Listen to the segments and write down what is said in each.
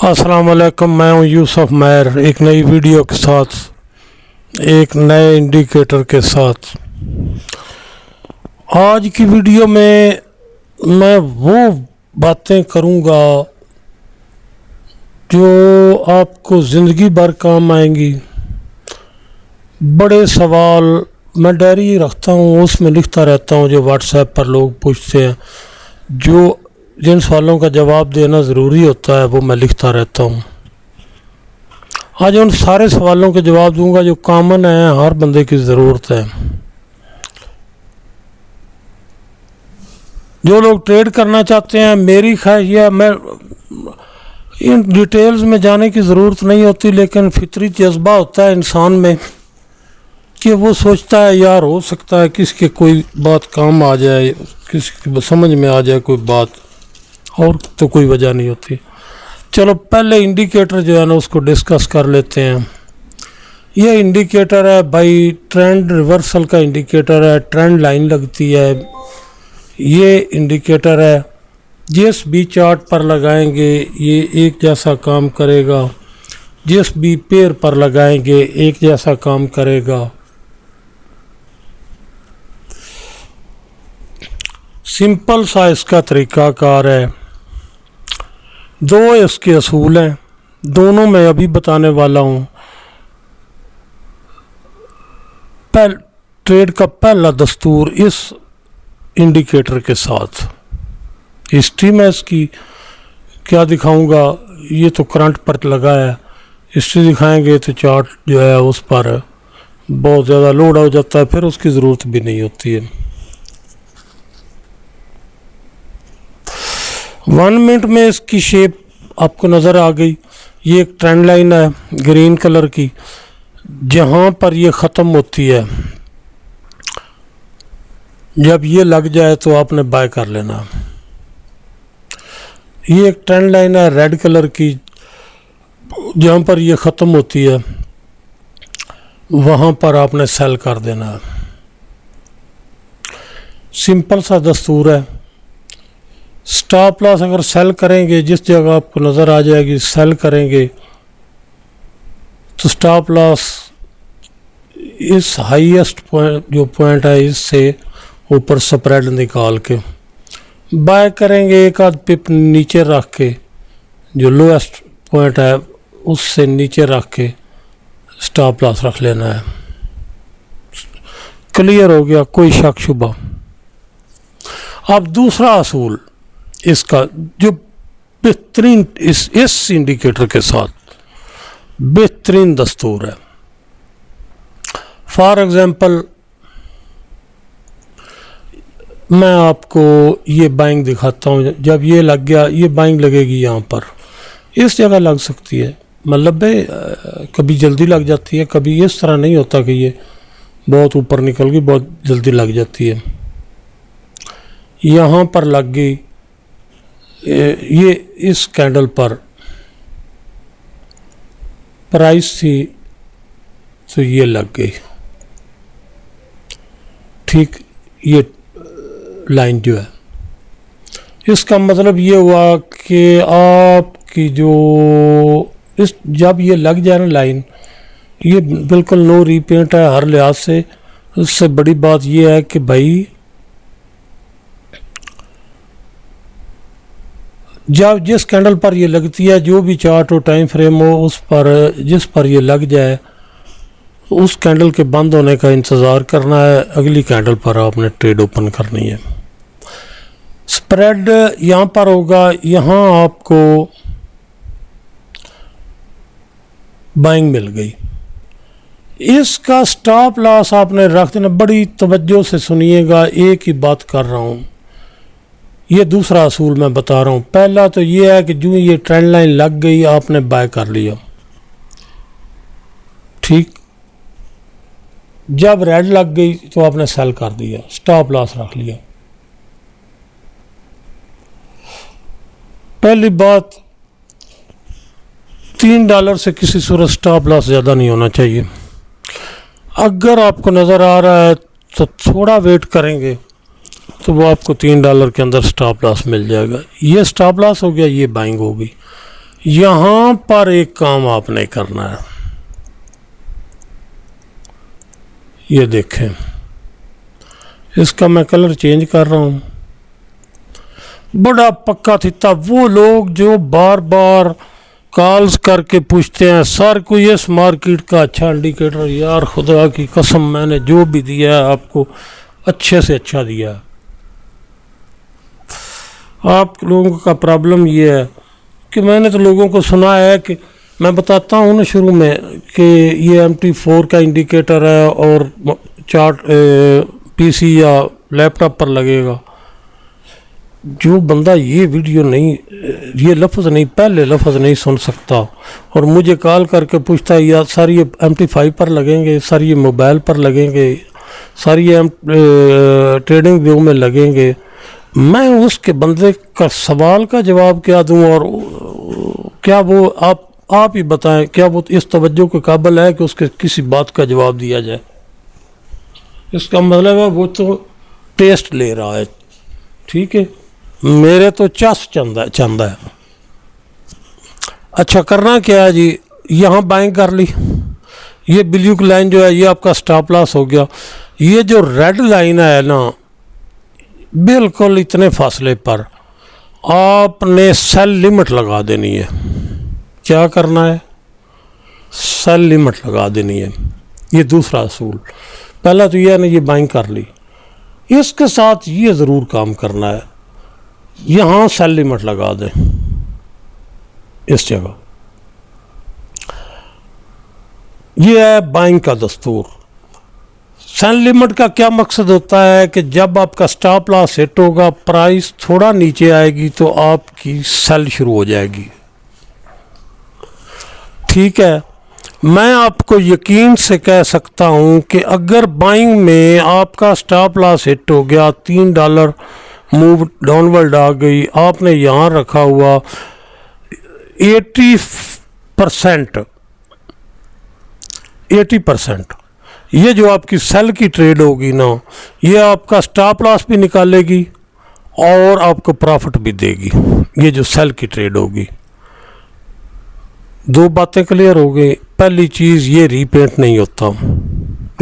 अस्सलाम वालेकुम, मैं हूं यूसुफ मैर एक नई वीडियो के साथ, एक नए इंडिकेटर के साथ। आज की वीडियो में मैं वो बातें करूंगा जो आपको ज़िंदगी भर काम आएंगी। बड़े सवाल मैं डायरी रखता हूँ, उसमें लिखता रहता हूँ जो व्हाट्सएप पर लोग पूछते हैं, जो जिन सवालों का जवाब देना ज़रूरी होता है वो मैं लिखता रहता हूँ। आज उन सारे सवालों के जवाब दूंगा जो कॉमन है, हर बंदे की ज़रूरत है। जो लोग ट्रेड करना चाहते हैं, मेरी ख्वाहिश है, मैं इन डिटेल्स में जाने की ज़रूरत नहीं होती, लेकिन फितरी जज्बा होता है इंसान में कि वो सोचता है यार हो सकता है किसके कोई बात काम आ जाए, किसी समझ में आ जाए कोई बात, और तो कोई वजह नहीं होती। चलो पहले इंडिकेटर जो है ना उसको डिस्कस कर लेते हैं। ये इंडिकेटर है भाई, ट्रेंड रिवर्सल का इंडिकेटर है, ट्रेंड लाइन लगती है। ये इंडिकेटर है, जिस भी चार्ट पर लगाएंगे ये एक जैसा काम करेगा, जिस भी पेयर पर लगाएंगे एक जैसा काम करेगा। सिंपल सा इसका तरीक़ाकार है। दो इसके असूल हैं, दोनों मैं अभी बताने वाला हूँ। ट्रेड का पहला दस्तूर इस इंडिकेटर के साथ, हिस्ट्री में इसकी क्या दिखाऊंगा, ये तो करंट पर लगा है, हिस्ट्री दिखाएंगे तो चार्ट जो है उस पर बहुत ज़्यादा लोड हो जाता है, फिर उसकी ज़रूरत भी नहीं होती है। 1 मिनट में इसकी शेप आपको नज़र आ गई। ये एक ट्रेंड लाइन है ग्रीन कलर की, जहाँ पर ये ख़त्म होती है, जब ये लग जाए तो आपने बाय कर लेना। ये एक ट्रेंड लाइन है रेड कलर की, जहाँ पर ये ख़त्म होती है वहाँ पर आपने सेल कर देना है। सिंपल सा दस्तूर है। स्टॉप लॉस अगर सेल करेंगे, जिस जगह आपको नज़र आ जाएगी सेल करेंगे, तो स्टॉप लॉस इस हाईएस्ट पॉइंट जो पॉइंट है इससे ऊपर स्प्रेड निकाल के बाय करेंगे, एक आध पिप नीचे रख के, जो लोएस्ट पॉइंट है उससे नीचे रख के स्टॉप लॉस रख लेना है। क्लियर हो गया, कोई शक शुबा। अब दूसरा असूल इसका जो बेहतरीन इस इंडिकेटर के साथ बेहतरीन दस्तूर है। फॉर एग्जांपल मैं आपको ये बाइंग दिखाता हूँ। जब ये लग गया, ये बाइंग लगेगी यहाँ पर, इस जगह लग सकती है, मतलब कभी जल्दी लग जाती है, कभी इस तरह नहीं होता कि ये बहुत ऊपर निकल गई, बहुत जल्दी लग जाती है। यहाँ पर लग गई, ये इस कैंडल पर प्राइस थी तो ये लग गई, ठीक। ये लाइन जो है, इसका मतलब ये हुआ कि आपकी जो इस जब ये लग जाए ना लाइन, ये बिल्कुल नो रीपेंट है हर लिहाज से। उससे बड़ी बात ये है कि भाई जब जिस कैंडल पर ये लगती है, जो भी चार्ट हो टाइम फ्रेम हो, उस पर जिस पर ये लग जाए उस कैंडल के बंद होने का इंतज़ार करना है, अगली कैंडल पर आपने ट्रेड ओपन करनी है। स्प्रेड यहाँ पर होगा, यहाँ आपको बाइंग मिल गई। इसका स्टॉप लॉस आपने रख देना। बड़ी तवज्जो से सुनिएगा, एक ही बात कर रहा हूँ। ये दूसरा असूल मैं बता रहा हूँ। पहला तो ये है कि जो ये ट्रेंड लाइन लग गई आपने बाय कर लिया, ठीक। जब रेड लग गई तो आपने सेल कर दिया, स्टॉप लॉस रख लिया। पहली बात, $3 से किसी सूरत स्टॉप लॉस ज़्यादा नहीं होना चाहिए। अगर आपको नज़र आ रहा है तो थोड़ा वेट करेंगे तो वो आपको $3 के अंदर स्टॉप लॉस मिल जाएगा। ये स्टॉप लॉस हो गया, ये बाइंग हो गई। यहाँ पर एक काम आपने करना है, ये देखें, इसका मैं कलर चेंज कर रहा हूँ। बड़ा पक्का थिता वो लोग जो बार बार कॉल्स करके पूछते हैं सर कोई इस मार्केट का अच्छा इंडिकेटर, यार खुदा की कसम मैंने जो भी दिया है आपको अच्छे से अच्छा दिया है। आप लोगों का प्रॉब्लम ये है कि मैंने तो लोगों को सुना है कि मैं बताता हूँ ना शुरू में कि ये MT4 का इंडिकेटर है और चार्ट PC या लैपटॉप पर लगेगा। जो बंदा ये वीडियो नहीं, ये लफ्ज़ नहीं, पहले लफ्ज़ नहीं सुन सकता और मुझे कॉल करके पूछता है यार सर ये MT5 पर लगेंगे, सर ये मोबाइल पर लगेंगे, सर ये ट्रेडिंग व्यू में लगेंगे, मैं उसके बंदे का सवाल का जवाब क्या दूं? और क्या वो आप ही बताएं, क्या वो इस तवज्जो के काबिल है कि उसके किसी बात का जवाब दिया जाए? इसका मतलब है वो तो टेस्ट ले रहा है, ठीक है, मेरे तो चस चंदा है। अच्छा करना क्या है जी, यहाँ बाइंग कर ली, ये ब्लू की लाइन जो है ये आपका स्टॉप लॉस हो गया। ये जो रेड लाइन है ना, बिल्कुल इतने फासले पर आपने सेल लिमिट लगा देनी है। क्या करना है? सेल लिमिट लगा देनी है। ये दूसरा असूल। पहला तो यह ना ये बाइंग कर ली, इसके साथ ये ज़रूर काम करना है, यहाँ सेल लिमिट लगा दें इस जगह। ये है बाइंग का दस्तूर। सेल लिमिट का क्या मकसद होता है कि जब आपका स्टॉप लॉस हिट होगा, प्राइस थोड़ा नीचे आएगी तो आपकी सेल शुरू हो जाएगी, ठीक है। मैं आपको यकीन से कह सकता हूं कि अगर बाइंग में आपका स्टॉप लॉस हिट हो गया, $3 मूव डाउनवर्ड आ गई, आपने यहाँ रखा हुआ 80%, ये जो आपकी सेल की ट्रेड होगी ना, ये आपका स्टॉप लॉस भी निकालेगी और आपको प्रॉफिट भी देगी। ये जो सेल की ट्रेड होगी, दो बातें क्लियर हो गई। पहली चीज़ ये रीपेंट नहीं होता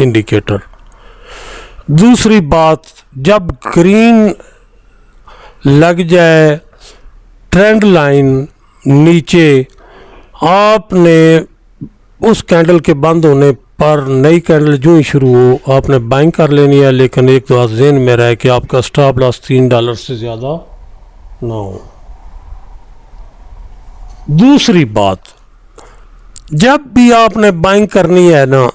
इंडिकेटर। दूसरी बात, जब ग्रीन लग जाए ट्रेंड लाइन नीचे, आपने उस कैंडल के बंद होने पर नई कैंडल जो ही शुरू हो आपने बाइंग कर लेनी है, लेकिन एक बात ज़हन में रहे कि आपका स्टॉप लॉस $3 से ज़्यादा ना हो। दूसरी बात, जब भी आपने बाइंग करनी है ना,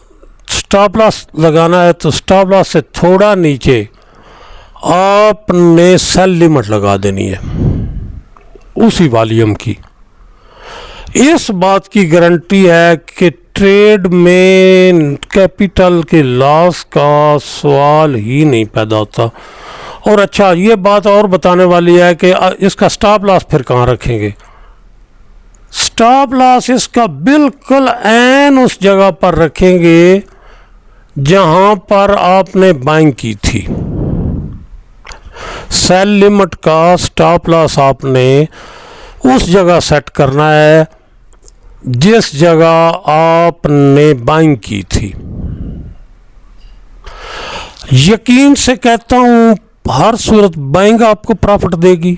स्टॉप लॉस लगाना है तो स्टॉप लॉस से थोड़ा नीचे आपने सेल लिमिट लगा देनी है उसी वॉल्यूम की। इस बात की गारंटी है कि ट्रेड में कैपिटल के लॉस का सवाल ही नहीं पैदा होता। और अच्छा ये बात और बताने वाली है कि इसका स्टॉप लॉस फिर कहाँ रखेंगे? स्टॉप लॉस इसका बिल्कुल ऐन उस जगह पर रखेंगे जहां पर आपने बाइंग की थी। सेल लिमिट का स्टॉप लॉस आपने उस जगह सेट करना है जिस जगह आपने बाइंग की थी। यकीन से कहता हूं हर सूरत बाइंग आपको प्रॉफिट देगी।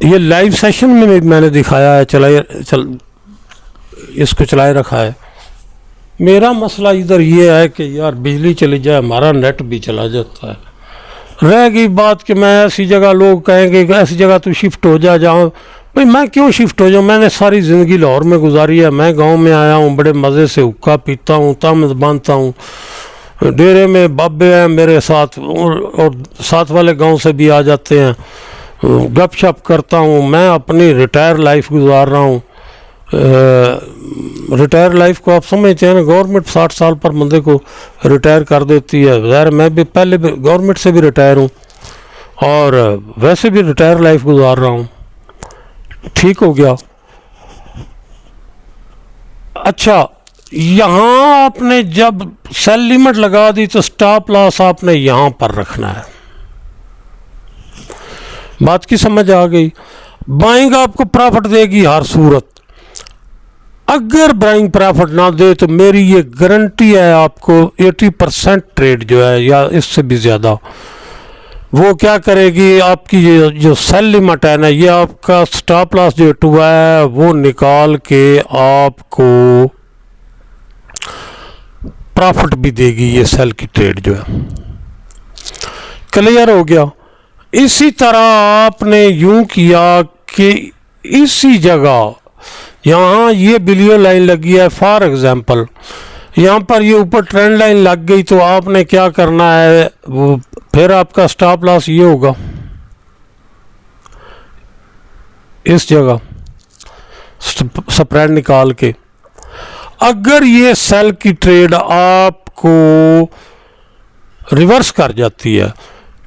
ये लाइव सेशन में मैंने दिखाया है, इसको चलाए रखा है। मेरा मसला इधर ये है कि यार बिजली चली जाए, हमारा नेट भी चला जाता है। रह गई बात कि मैं ऐसी जगह, लोग कहेंगे कि ऐसी जगह तू शिफ्ट हो जा। जाऊँ भाई, मैं क्यों शिफ्ट हो जाऊँ? मैंने सारी ज़िंदगी लाहौर में गुजारी है। मैं गांव में आया हूँ, बड़े मज़े से हुक्का पीता हूँ, तमज़ बांधता हूँ, डेरे में बाबे हैं मेरे साथ और साथ वाले गांव से भी आ जाते हैं, गपशप करता हूँ। मैं अपनी रिटायर लाइफ गुजार रहा हूँ। रिटायर लाइफ को आप समझते हैं ना, गवर्नमेंट 60 साल पर बंदे को रिटायर कर देती है। ज़ाहिर मैं भी पहले भी गवर्नमेंट से भी रिटायर हूँ और वैसे भी रिटायर लाइफ गुजार रहा हूँ। ठीक हो गया। अच्छा, यहाँ आपने जब सेल लिमिट लगा दी तो स्टॉप लॉस आपने यहाँ पर रखना है। बात की समझ आ गई। बाइंग आपको प्रॉफिट देगी हर सूरत। अगर बाइंग प्रॉफिट ना दे तो मेरी ये गारंटी है आपको 80% ट्रेड जो है या इससे भी ज़्यादा वो क्या करेगी, आपकी ये जो सेल लिमिट है ना, ये आपका स्टॉप लॉस जो हुआ है वो निकाल के आपको प्रॉफिट भी देगी। ये सेल की ट्रेड जो है क्लियर हो गया। इसी तरह आपने यूं किया कि इसी जगह यहाँ ये बिलियो लाइन लगी है फॉर एग्जांपल, यहाँ पर ये ऊपर ट्रेंड लाइन लग गई तो आपने क्या करना है, वो फिर आपका स्टॉप लॉस ये होगा इस जगह स्प्रेड निकाल के। अगर ये सेल की ट्रेड आपको रिवर्स कर जाती है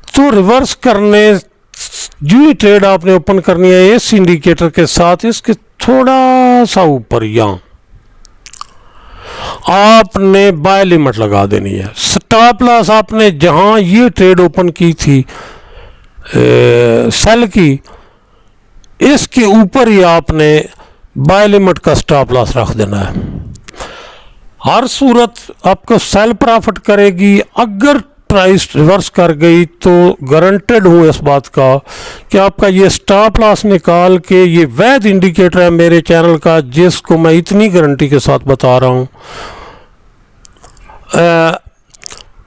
तो रिवर्स करने जो ही ट्रेड आपने ओपन करनी है इस इंडिकेटर के साथ, इसके थोड़ा सा ऊपर यहाँ आपने बाय लिमिट लगा देनी है। स्टॉप लॉस आपने जहां ये ट्रेड ओपन की थी सेल की, इसके ऊपर ही आपने बाय लिमिट का स्टॉप लॉस रख देना है। हर सूरत आपको सेल प्रॉफिट करेगी। अगर प्राइस रिवर्स कर गई तो गारंटेड हूँ इस बात का कि आपका ये स्टॉप लॉस निकाल के, ये वैध इंडिकेटर है मेरे चैनल का जिसको मैं इतनी गारंटी के साथ बता रहा हूँ।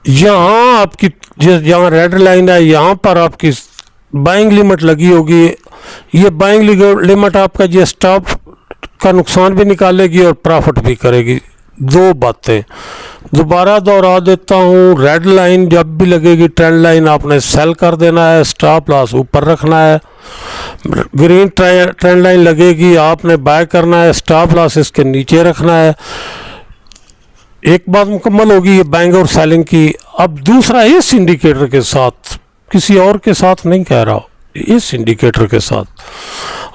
यहाँ आपकी जहाँ रेड लाइन है यहाँ पर आपकी बाइंग लिमिट लगी होगी। ये बाइंग लिमिट आपका ये स्टॉप का नुकसान भी निकालेगी और प्रॉफिट भी करेगी। दो बातें दोबारा दोहरा देता हूँ। रेड लाइन जब भी लगेगी ट्रेंड लाइन आपने सेल कर देना है, स्टॉप लॉस ऊपर रखना है। ग्रीन ट्रेंड लाइन लगेगी आपने बाय करना है, स्टॉप लॉस इसके नीचे रखना है। एक बात मुकम्मल होगी ये बाइंग और सेलिंग की। अब दूसरा इस इंडिकेटर के साथ, किसी और के साथ नहीं कह रहा, इस इंडिकेटर के साथ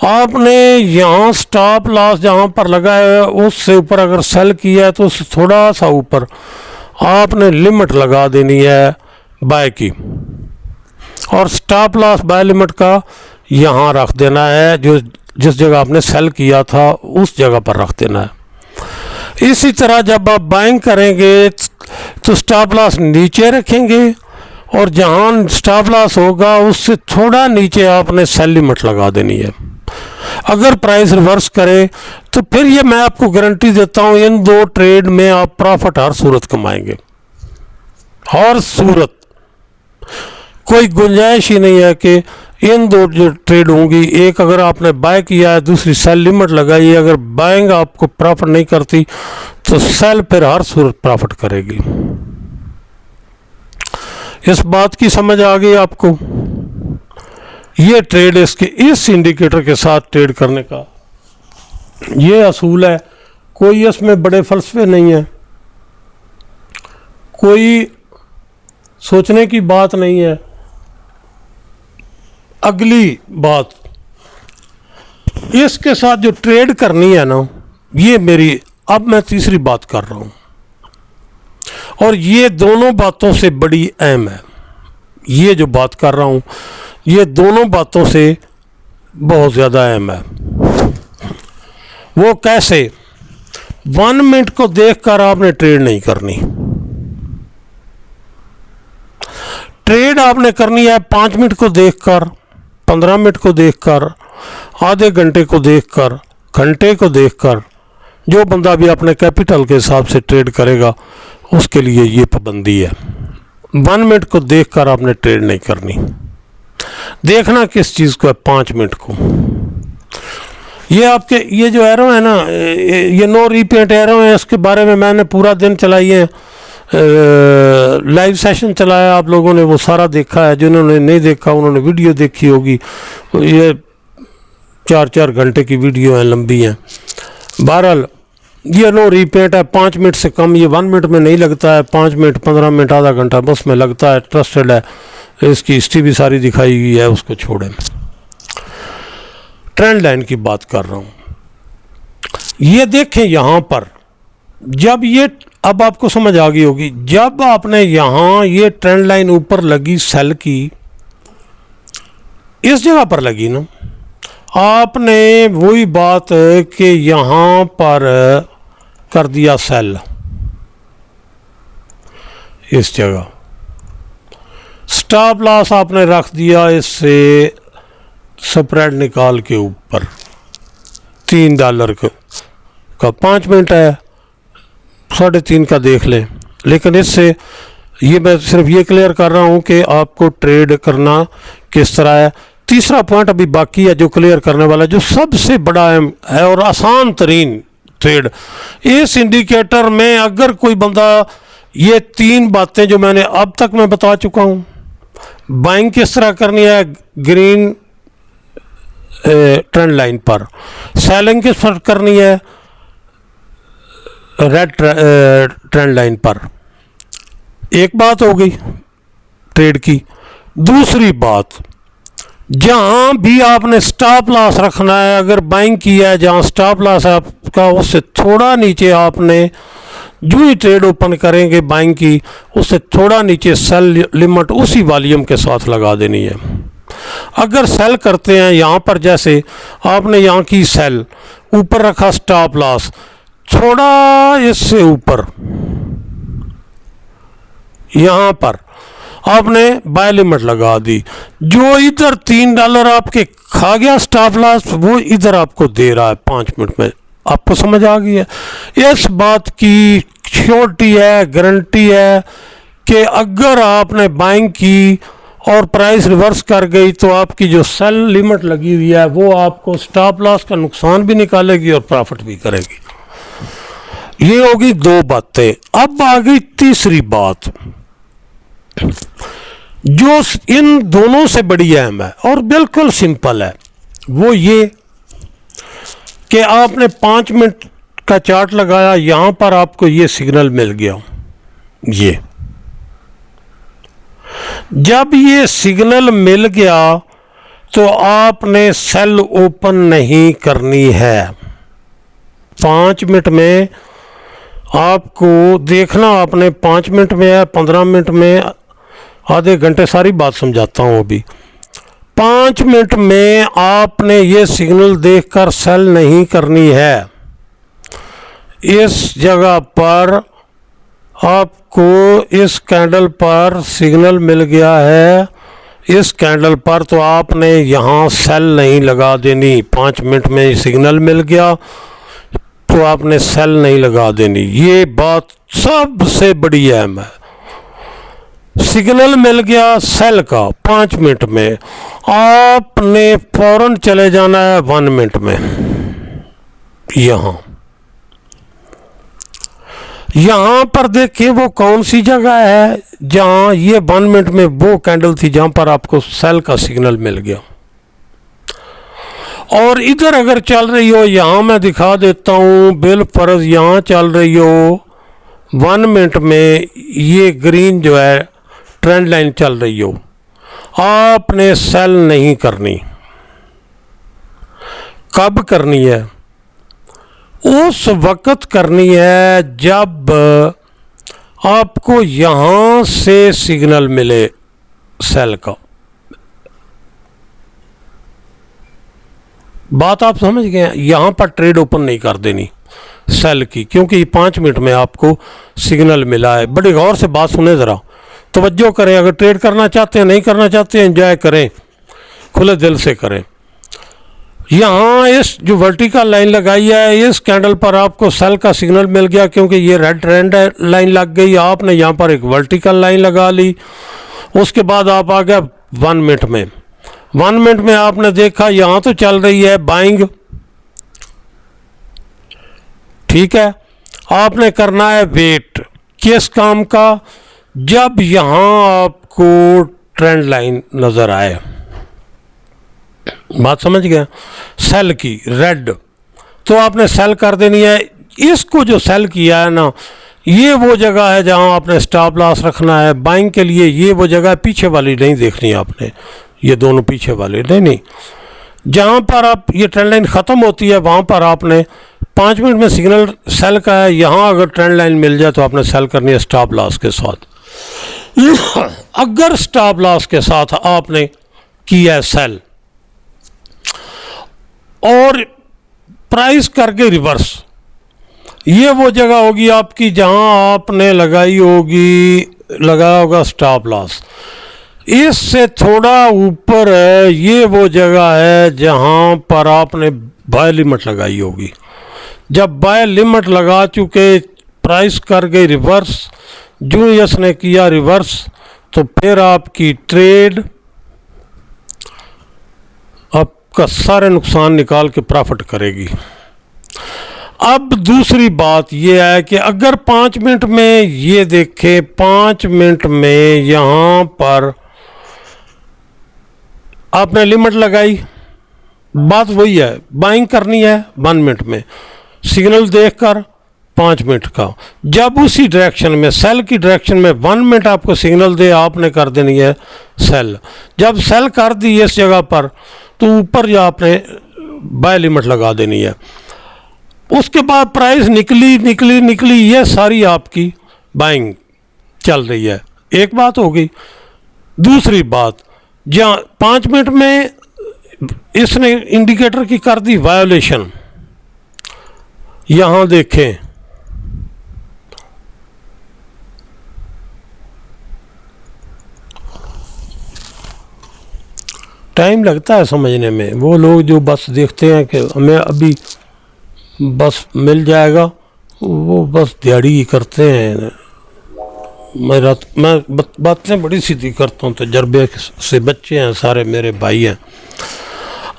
आपने यहाँ स्टॉप लॉस जहाँ पर लगा है उससे ऊपर अगर सेल किया है तो उससे थोड़ा सा ऊपर आपने लिमिट लगा देनी है बाय की, और स्टॉप लॉस बाय लिमिट का यहाँ रख देना है। जो जिस जगह आपने सेल किया था उस जगह पर रख देना है। इसी तरह जब आप बाइंग करेंगे तो स्टॉप लॉस नीचे रखेंगे और जहां स्टॉप लॉस होगा उससे थोड़ा नीचे आपने सेल लिमिट लगा देनी है। अगर प्राइस रिवर्स करे तो फिर ये मैं आपको गारंटी देता हूं इन दो ट्रेड में आप प्रॉफिट हर सूरत कमाएंगे, हर सूरत। कोई गुंजाइश ही नहीं है कि इन दो जो ट्रेड होंगी, एक अगर आपने बाय किया है दूसरी सेल लिमिट लगाई है, अगर बाइंग आपको प्रॉफिट नहीं करती तो सेल फिर हर सूरत प्रॉफिट करेगी। इस बात की समझ आ गई आपको। ये ट्रेड इसके इस इंडिकेटर के साथ ट्रेड करने का ये असूल है। कोई इसमें बड़े फलसफे नहीं है, कोई सोचने की बात नहीं है। अगली बात, इसके साथ जो ट्रेड करनी है ना, ये मेरी अब मैं तीसरी बात कर रहा हूं और ये दोनों बातों से बड़ी अहम है। ये जो बात कर रहा हूं ये दोनों बातों से बहुत ज़्यादा अहम है। वो कैसे? 1 मिनट को देखकर आपने ट्रेड नहीं करनी। ट्रेड आपने करनी है 5 मिनट को देखकर, 15 मिनट को देखकर, आधे घंटे को देखकर, घंटे को देखकर। जो बंदा भी अपने कैपिटल के हिसाब से ट्रेड करेगा उसके लिए ये पाबंदी है। 1 मिनट को देखकर आपने ट्रेड नहीं करनी। देखना किस चीज़ को है? 5 मिनट को। ये आपके ये जो एरो है ना, ये नो रीपेंट एरो है, इसके बारे में मैंने पूरा दिन चलाई है, लाइव सेशन चलाया, आप लोगों ने वो सारा देखा है। जिन्होंने नहीं देखा उन्होंने वीडियो देखी होगी। ये 4-4 घंटे की वीडियो हैं, लंबी हैं। बहरहाल ये नो रीपेंट है, 5 मिनट से कम ये 1 मिनट में नहीं लगता है। 5 मिनट, 15 मिनट, आधा घंटा बस में लगता है। ट्रस्टेड है, इसकी हिस्ट्री भी सारी दिखाई हुई है, उसको छोड़ें। ट्रेंड लाइन की बात कर रहा हूँ। ये देखें यहाँ पर, जब ये अब आपको समझ आ गई होगी, जब आपने यहाँ ये ट्रेंड लाइन ऊपर लगी सेल की, इस जगह पर लगी ना, आपने वही बात कि यहाँ पर कर दिया सेल, इस जगह स्टॉप लॉस आपने रख दिया इससे स्प्रेड निकाल के ऊपर $3 का 5 मिनट है, 3.5 का देख लें। लेकिन इससे ये मैं सिर्फ ये क्लियर कर रहा हूँ कि आपको ट्रेड करना किस तरह है। तीसरा पॉइंट अभी बाकी है जो क्लियर करने वाला, जो सबसे बड़ा है और आसान तरीन ट्रेड इस इंडिकेटर में। अगर कोई बंदा ये 3 बातें जो मैंने अब तक मैं बता चुका हूँ, बाइंग किस तरह करनी है ग्रीन ट्रेंड लाइन पर, सेलिंग किस पर करनी है रेड ट्रेंड लाइन पर, एक बात हो गई ट्रेड की। दूसरी बात, जहां भी आपने स्टॉप लॉस रखना है, अगर बाइंग किया है जहां स्टॉप लॉस है आपका उससे थोड़ा नीचे आपने जो ही ट्रेड ओपन करेंगे बाइंग की, उससे थोड़ा नीचे सेल लिमिट उसी वॉल्यूम के साथ लगा देनी है। अगर सेल करते हैं यहाँ पर, जैसे आपने यहाँ की सेल, ऊपर रखा स्टॉप लॉस, थोड़ा इससे ऊपर यहाँ पर आपने बाय लिमिट लगा दी, जो इधर $3 आपके खा गया स्टॉप लॉस, वो इधर आपको दे रहा है 5 मिनट में। आपको समझ आ गई है? इस बात की श्योरिटी है, गारंटी है कि अगर आपने बाइंग की और प्राइस रिवर्स कर गई तो आपकी जो सेल लिमिट लगी हुई है वो आपको स्टॉप लॉस का नुकसान भी निकालेगी और प्रॉफिट भी करेगी। ये होगी 2 बातें। अब आ गई तीसरी बात जो इन दोनों से बड़ी अहम है और बिल्कुल सिंपल है, वो ये कि आपने 5 मिनट का चार्ट लगाया, यहां पर आपको ये सिग्नल मिल गया। ये जब ये सिग्नल मिल गया तो आपने सेल ओपन नहीं करनी है। 5 मिनट में आपको देखना, आपने 5 मिनट में है, 15 मिनट में, आधे घंटे, सारी बात समझाता हूँ अभी। 5 मिनट में आपने ये सिग्नल देखकर सेल नहीं करनी है। इस जगह पर आपको इस कैंडल पर सिग्नल मिल गया है, इस कैंडल पर, तो आपने यहाँ सेल नहीं लगा देनी। 5 मिनट में सिग्नल मिल गया तो आपने सेल नहीं लगा देनी। ये बात सबसे बड़ी अहम है। सिग्नल मिल गया सेल का 5 मिनट में, आपने फौरन चले जाना है 1 मिनट में। यहां पर देखिए वो कौन सी जगह है जहां ये 1 मिनट में वो कैंडल थी जहां पर आपको सेल का सिग्नल मिल गया। और इधर अगर चल रही हो, यहां मैं दिखा देता हूं बिल फर्ज, यहां चल रही हो 1 मिनट में ये ग्रीन जो है ट्रेंड लाइन चल रही हो, आपने सेल नहीं करनी। कब करनी है? उस वक्त करनी है जब आपको यहां से सिग्नल मिले सेल का। बात आप समझ गए? यहां पर ट्रेड ओपन नहीं कर देनी सेल की, क्योंकि 5 मिनट में आपको सिग्नल मिला है। बड़े गौर से बात सुने, ज़रा तवज्जो करें। अगर ट्रेड करना चाहते हैं, नहीं करना चाहते हैं, एंजॉय करें, खुले दिल से करें। यहाँ इस जो वर्टिकल लाइन लगाई है, इस कैंडल पर आपको सेल का सिग्नल मिल गया, क्योंकि ये रेड ट्रेंड लाइन लग गई। आपने यहाँ पर एक वर्टिकल लाइन लगा ली। उसके बाद आप आ गया 1 मिनट में। 1 मिनट में आपने देखा यहाँ तो चल रही है बाइंग, ठीक है। आपने करना है वेट, किस काम का? जब यहाँ आपको ट्रेंड लाइन नज़र आए। बात समझ गया? सेल की रेड, तो आपने सेल कर देनी है। इसको जो सेल किया है ना, ये वो जगह है जहां आपने स्टॉप लॉस रखना है बाइंग के लिए। ये वो जगह पीछे वाली नहीं देखनी आपने, ये दोनों पीछे वाले नहीं। जहां पर आप ये ट्रेंड लाइन ख़त्म होती है वहां पर आपने 5 मिनट में सिग्नल सेल का है। यहाँ अगर ट्रेंड लाइन मिल जाए तो आपने सेल करनी है स्टॉप लॉस के साथ। अगर स्टॉप लॉस के साथ आपने किया है सेल, और प्राइस करके रिवर्स। ये वो जगह होगी आपकी जहां आपने लगाया होगा स्टॉप लॉस। इससे थोड़ा ऊपर है, ये वो जगह है जहां पर आपने बाय लिमिट लगाई होगी। जब बाय लिमिट लगा चुके, प्राइस कर गई रिवर्स, जो इसने किया रिवर्स, तो फिर आपकी ट्रेड आपका सारे नुकसान निकाल के प्रॉफिट करेगी। अब दूसरी बात यह है कि अगर 5 मिनट में ये देखें, 5 मिनट में यहाँ पर आपने लिमिट लगाई, बात वही है, बाइंग करनी है 1 मिनट में, सिग्नल देखकर 5 मिनट का। जब उसी डायरेक्शन में, सेल की डायरेक्शन में 1 मिनट आपको सिग्नल दे, आपने कर देनी है सेल। जब सेल कर दी इस जगह पर, तो ऊपर जो आपने बाय लिमिट लगा देनी है। उसके बाद प्राइस निकली, ये सारी आपकी बाइंग चल रही है। एक बात हो गई। दूसरी बात, जहाँ 5 मिनट में इसने इंडिकेटर की कर दी वायोलेशन। यहां देखें, टाइम लगता है समझने में। वो लोग जो बस देखते हैं कि हमें अभी बस मिल जाएगा, वो बस दिहाड़ी ही करते हैं। मैं बातें बड़ी सीधी करता हूँ, तजर्बे से बच्चे हैं सारे, मेरे भाई हैं।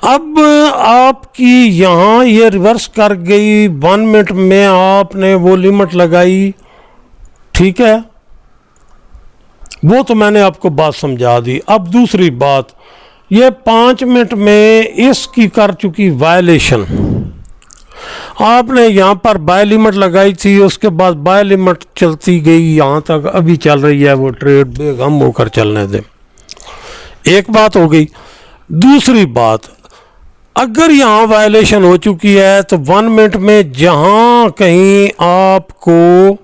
अब आपकी यहाँ ये रिवर्स कर गई, 1 मिनट में आपने वो लिमिट लगाई, ठीक है, वो तो मैंने आपको बात समझा दी। अब दूसरी बात, ये 5 मिनट में इसकी कर चुकी वायलेशन। आपने यहाँ पर बाय लिमिट लगाई थी, उसके बाद बाय लिमिट चलती गई यहाँ तक, अभी चल रही है वो ट्रेड, बेगम होकर चलने दे। एक बात हो गई। दूसरी बात, अगर यहाँ वायलेशन हो चुकी है तो 1 मिनट में जहाँ कहीं आपको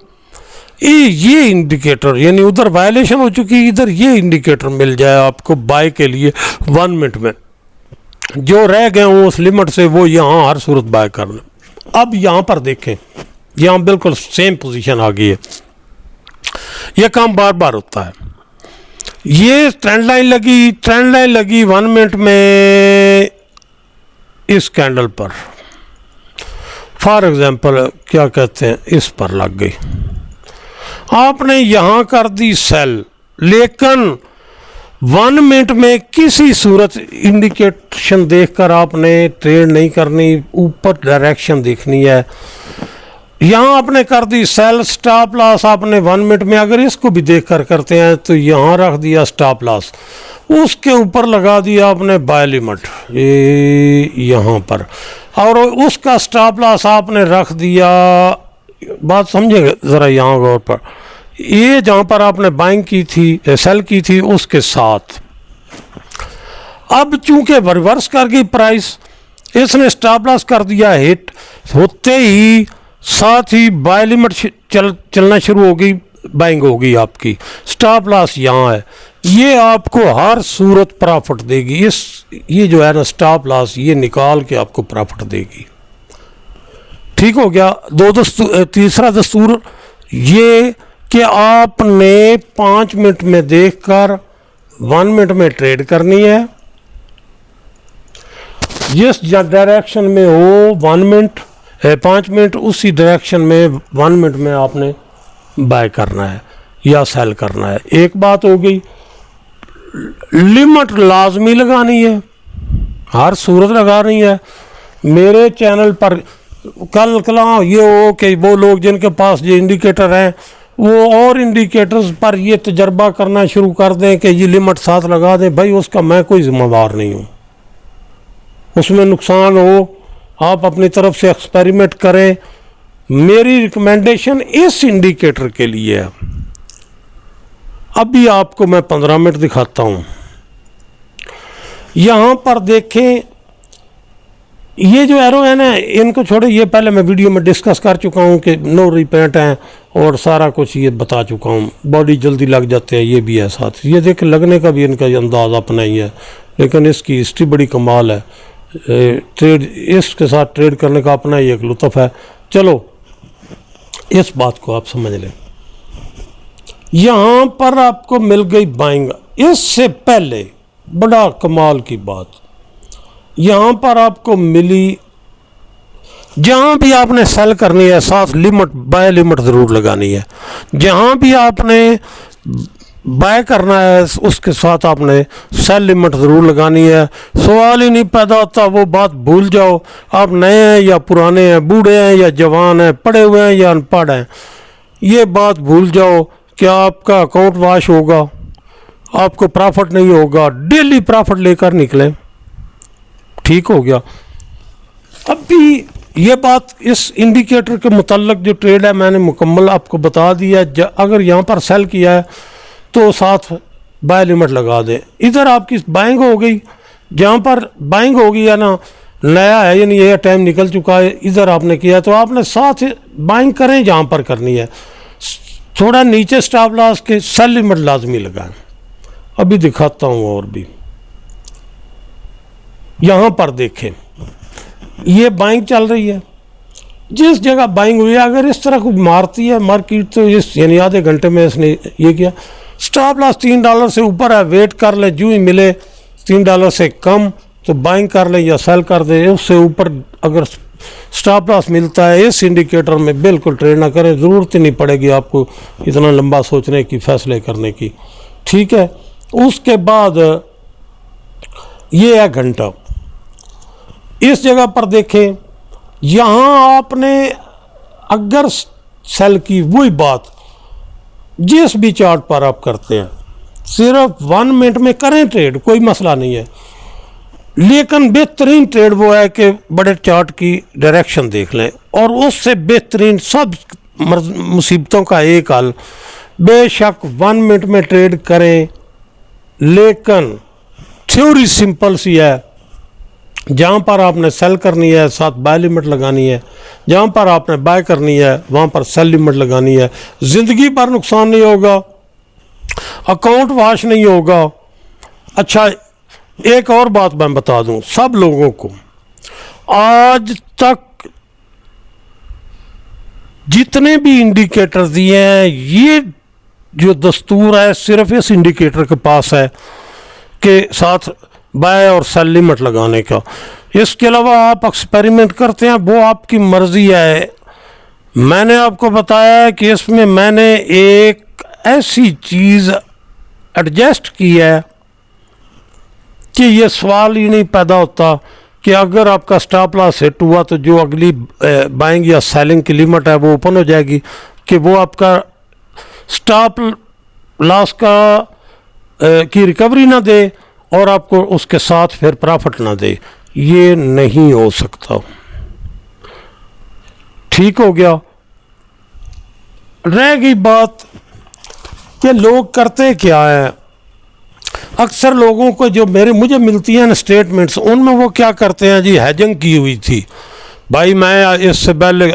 ये इंडिकेटर, यानी उधर वायलेशन हो चुकी है, इधर ये इंडिकेटर मिल जाए आपको बाय के लिए 1 मिनट में, जो रह गए हों उस लिमिट से, वो यहाँ हर सूरत बाय कर लें। अब यहाँ पर देखें, यहाँ बिल्कुल सेम पोजीशन आ गई है। ये काम बार बार होता है। ये ट्रेंड लाइन लगी 1 मिनट में इस कैंडल पर, फॉर एग्जांपल क्या कहते हैं, इस पर लग गई। आपने यहाँ कर दी सेल, लेकिन 1 मिनट में किसी सूरत इंडिकेशन देखकर आपने ट्रेड नहीं करनी, ऊपर डायरेक्शन देखनी है। यहाँ आपने कर दी सेल, स्टॉप लॉस आपने 1 मिनट में अगर इसको भी देखकर करते हैं तो यहाँ रख दिया स्टॉप लॉस, उसके ऊपर लगा दिया आपने बाय लिमिट ये यहाँ पर, और उसका स्टॉप लॉस आपने रख दिया, बात समझेंगे ज़रा यहाँ गौर पर, ये जहाँ पर आपने बाइंग की थी, सेल की थी, उसके साथ। अब चूंकि रिवर्स कर गई प्राइस, इसने स्टॉप लॉस कर दिया हिट, होते ही साथ ही बाय लिमिट चलना शुरू हो गई, बाइंग हो गई आपकी। स्टॉप लॉस यहाँ है, ये आपको हर सूरत प्रॉफिट देगी। ये जो है ना स्टॉप लॉस, ये निकाल के आपको प्रॉफिट देगी। ठीक हो गया। तीसरा दस्तूर ये कि आपने 5 मिनट में देखकर 1 मिनट में ट्रेड करनी है। जिस डायरेक्शन में हो 1 मिनट 5 मिनट, उसी डायरेक्शन में 1 मिनट में आपने बाय करना है या सेल करना है। एक बात हो गई। लिमिट लाजमी लगानी है, हर सूरत लगानी है। मेरे चैनल पर कल ये हो कि वो लोग जिनके पास ये इंडिकेटर हैं, वो और इंडिकेटर्स पर ये तजर्बा करना शुरू कर दें कि ये लिमिट साथ लगा दें। भाई उसका मैं कोई जिम्मेदार नहीं हूँ, उसमें नुकसान हो आप अपनी तरफ से एक्सपेरिमेंट करें। मेरी रिकमेंडेशन इस इंडिकेटर के लिए है। अभी आपको मैं 15 मिनट दिखाता हूँ। यहाँ पर देखें, ये जो एरो है ना, इनको छोड़े, ये पहले मैं वीडियो में डिस्कस कर चुका हूँ कि नो रिपेंट हैं और सारा कुछ ये बता चुका हूँ। बॉडी जल्दी लग जाते हैं, ये भी है साथ। ये देख, लगने का भी इनका अंदाज़ अपना ही है, लेकिन इसकी हिस्ट्री बड़ी कमाल है। ट्रेड, इसके साथ ट्रेड करने का अपना ही एक लुत्फ़ है। चलो इस बात को आप समझ लें। यहाँ पर आपको मिल गई बाइंग। इससे पहले बड़ा कमाल की बात यहाँ पर आपको मिली, जहाँ भी आपने सेल करनी है साथ लिमिट, बाय लिमिट ज़रूर लगानी है। जहाँ भी आपने बाय करना है उसके साथ आपने सेल लिमिट ज़रूर लगानी है। सवाल ही नहीं पैदा होता, वो बात भूल जाओ। आप नए हैं या पुराने हैं, बूढ़े हैं या जवान हैं, पढ़े हुए हैं या अनपढ़ हैं, ये बात भूल जाओ कि आपका अकाउंट वाश होगा, आपको प्रॉफिट नहीं होगा। डेली प्रॉफिट लेकर निकले, ठीक हो गया। अभी ये बात इस इंडिकेटर के मुतल्लक जो ट्रेड है मैंने मुकम्मल आपको बता दिया। अगर यहाँ पर सेल किया है तो साथ बाय लिमिट लगा दें। इधर आपकी बाइंग हो गई, जहाँ पर बाइंग होगी या ना नया है यानी ये टाइम निकल चुका है, इधर आपने किया तो आपने साथ बाइंग करें जहाँ पर करनी है। थोड़ा नीचे स्टॉप लॉस के सेल लिमिट लाजमी लगाएं। अभी दिखाता हूँ और भी। यहाँ पर देखें ये बाइंग चल रही है, जिस जगह बाइंग हुई है अगर इस तरह को मारती है मार्केट तो इस यानी आधे घंटे में इसने ये किया। स्टॉप लॉस $3 से ऊपर है, वेट कर ले, जो ही मिले $3 से कम तो बाइंग कर ले या सेल कर दे। उससे ऊपर अगर स्टॉप लॉस मिलता है इस इंडिकेटर में बिल्कुल ट्रेड ना करें, ज़रूरत ही नहीं पड़ेगी आपको इतना लंबा सोचने की, फैसले करने की, ठीक है। उसके बाद ये है घंटा। इस जगह पर देखें, यहाँ आपने अगर सेल की वही बात जिस भी चार्ट पर आप करते हैं, सिर्फ 1 मिनट में करें ट्रेड, कोई मसला नहीं है। लेकिन बेहतरीन ट्रेड वो है कि बड़े चार्ट की डायरेक्शन देख लें, और उससे बेहतरीन सब मुसीबतों का एक हल, बेशक 1 मिनट में ट्रेड करें, लेकिन थ्योरी सिंपल सी है। जहाँ पर आपने सेल करनी है साथ बाय लिमिट लगानी है, जहाँ पर आपने बाय करनी है वहाँ पर सेल लिमिट लगानी है। ज़िंदगी पर नुकसान नहीं होगा, अकाउंट वाश नहीं होगा। अच्छा, एक और बात मैं बता दूं सब लोगों को, आज तक जितने भी इंडिकेटर दिए हैं, ये जो दस्तूर है सिर्फ इस इंडिकेटर के पास है कि साथ बाय और सेल लिमिट लगाने का। इसके अलावा आप एक्सपेरिमेंट करते हैं वो आपकी मर्जी है। मैंने आपको बताया कि इसमें मैंने एक ऐसी चीज़ एडजस्ट की है कि ये सवाल ही नहीं पैदा होता कि अगर आपका स्टॉप लॉस हिट हुआ तो जो अगली बाइंग या सेलिंग की लिमिट है वो ओपन हो जाएगी, कि वो आपका स्टॉप लॉस का की रिकवरी ना दे और आपको उसके साथ फिर प्रॉफिट ना दे। ये नहीं हो सकता, ठीक हो गया। रह गई बात कि लोग करते क्या है। अक्सर लोगों को जो मुझे मिलती हैं ना स्टेटमेंट्स, उनमें वो क्या करते हैं, जी हैजिंग की हुई थी। भाई मैं इससे पहले